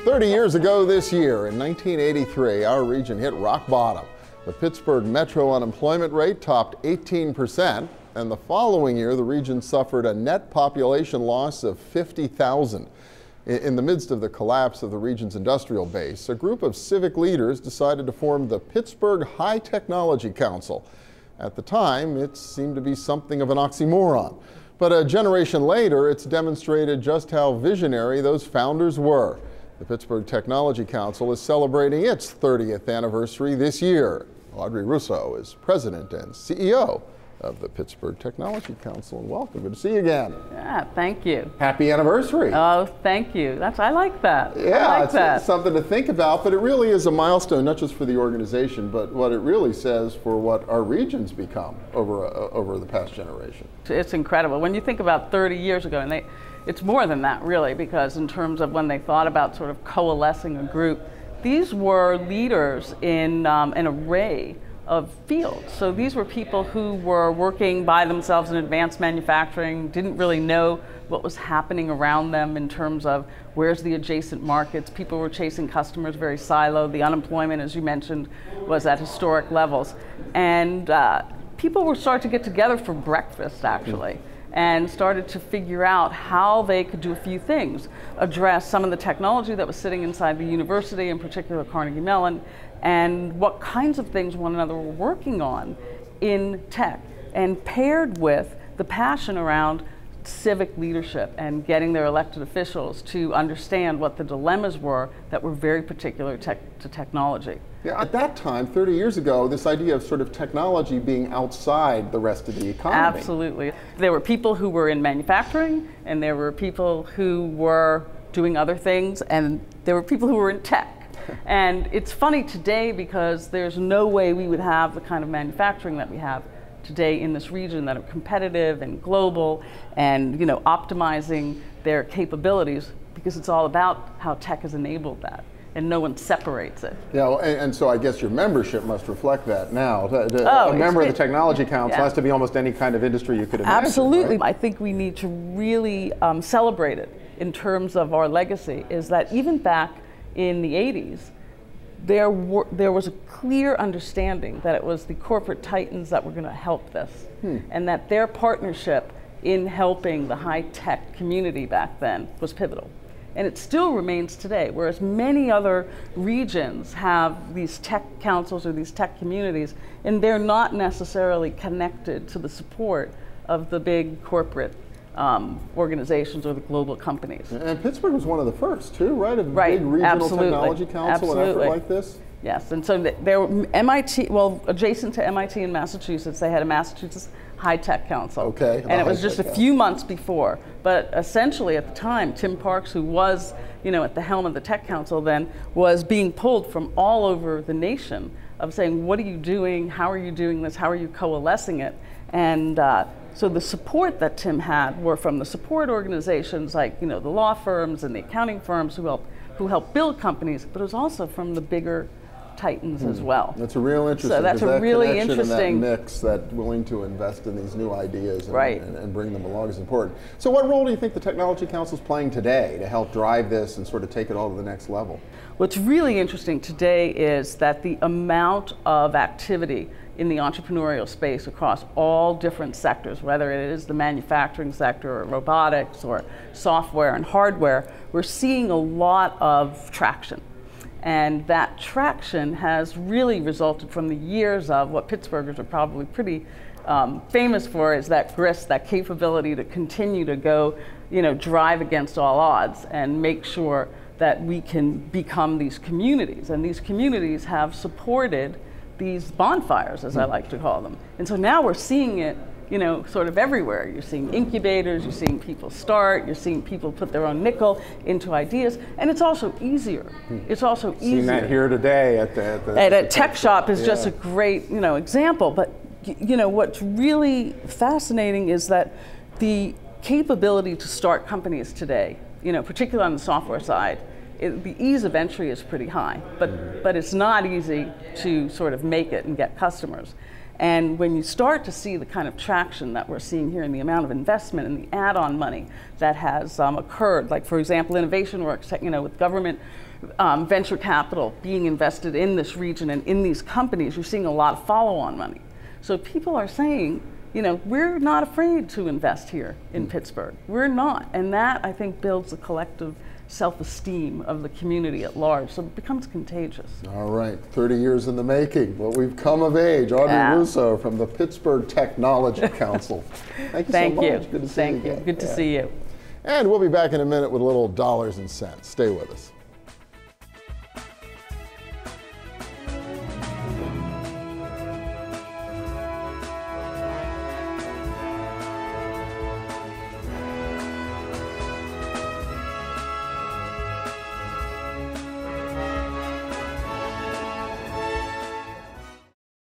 30 years ago this year, in 1983, our region hit rock bottom. The Pittsburgh metro unemployment rate topped 18%, and the following year, the region suffered a net population loss of 50,000. In the midst of the collapse of the region's industrial base, a group of civic leaders decided to form the Pittsburgh High Technology Council. At the time, it seemed to be something of an oxymoron. But a generation later, it's demonstrated just how visionary those founders were. The Pittsburgh Technology Council is celebrating its 30th anniversary this year. Audrey Russo is president and CEO of the Pittsburgh Technology Council. And welcome. Good to see you again. Yeah, thank you. Happy anniversary. Oh, thank you. I like that. Yeah, I like that. It's something to think about, but it really is a milestone, not just for the organization, but what it really says for what our region's become over the past generation. It's incredible. When you think about 30 years ago, and it's more than that, really, because in terms of when they thought about sort of coalescing a group, these were leaders in an array of fields. So these were people who were working by themselves in advanced manufacturing, didn't really know what was happening around them in terms of where's the adjacent markets. People were chasing customers very siloed. The unemployment, as you mentioned, was at historic levels. And people were starting to get together for breakfast, actually, and started to figure out how they could do a few things. Address some of the technology that was sitting inside the university, in particular Carnegie Mellon, and what kinds of things one another were working on in tech, and paired with the passion around civic leadership and getting their elected officials to understand what the dilemmas were that were very particular to technology. Yeah, at that time, 30 years ago, this idea of sort of technology being outside the rest of the economy. Absolutely. There were people who were in manufacturing, and there were people who were doing other things, and there were people who were in tech. And it's funny today because there's no way we would have the kind of manufacturing that we have today in this region that are competitive and global and, optimizing their capabilities, because it's all about how tech has enabled that, and no one separates it. Yeah, and so I guess your membership must reflect that now. A member of the Technology Council has to be almost any kind of industry you could imagine. Absolutely. Right? I think we need to really celebrate it in terms of our legacy, is that even back in the 80s, there was a clear understanding that it was the corporate titans that were going to help this, and that their partnership in helping the high-tech community back then was pivotal. And it still remains today, whereas many other regions have these tech councils or these tech communities, and they're not necessarily connected to the support of the big corporate organizations or the global companies. And Pittsburgh was one of the first, too, right? Right, big regional absolutely. technology council, an effort like this? Yes, and so there were MIT, well, adjacent to MIT in Massachusetts, they had a Massachusetts High Tech Council. Okay. And it was just a few months before. But essentially at the time, Tim Parks, who was, at the helm of the Tech Council then, was being pulled from all over the nation of saying, what are you doing? How are you doing this? How are you coalescing it? And so the support that Tim had were from the support organizations like, the law firms and the accounting firms who help build companies, but it was also from the bigger titans as well. That's a real interesting. So that's a really interesting and that mix, that willing to invest in these new ideas and, right. and bring them along is important. So what role do you think the Technology Council is playing today to help drive this and sort of take it all to the next level? What's really interesting today is that the amount of activity in the entrepreneurial space across all different sectors, whether it is the manufacturing sector or robotics or software and hardware, we're seeing a lot of traction. And that traction has really resulted from the years of what Pittsburghers are probably pretty famous for, is that grist, that capability to continue to go, drive against all odds and make sure that we can become these communities. And these communities have supported these bonfires, as I like to call them. And so now we're seeing it, sort of everywhere. You're seeing incubators, you're seeing people start, you're seeing people put their own nickel into ideas, and it's also easier. It's also easier. Seen that here today at a tech shop is just a great, example. But what's really fascinating is that the capability to start companies today, particularly on the software side, the ease of entry is pretty high, but it's not easy to sort of make it and get customers. And when you start to see the kind of traction that we're seeing here and the amount of investment and the add-on money that has occurred, like for example, Innovation Works, with government venture capital being invested in this region and in these companies, you're seeing a lot of follow-on money. So people are saying, we're not afraid to invest here in Pittsburgh. We're not. And that, I think, builds the collective self-esteem of the community at large. So it becomes contagious. All right, 30 years in the making, but we've come of age. Audrey Russo from the Pittsburgh Technology Council. Thank you so much. Good to see you again. Good to see you. And we'll be back in a minute with a little dollars and cents. Stay with us.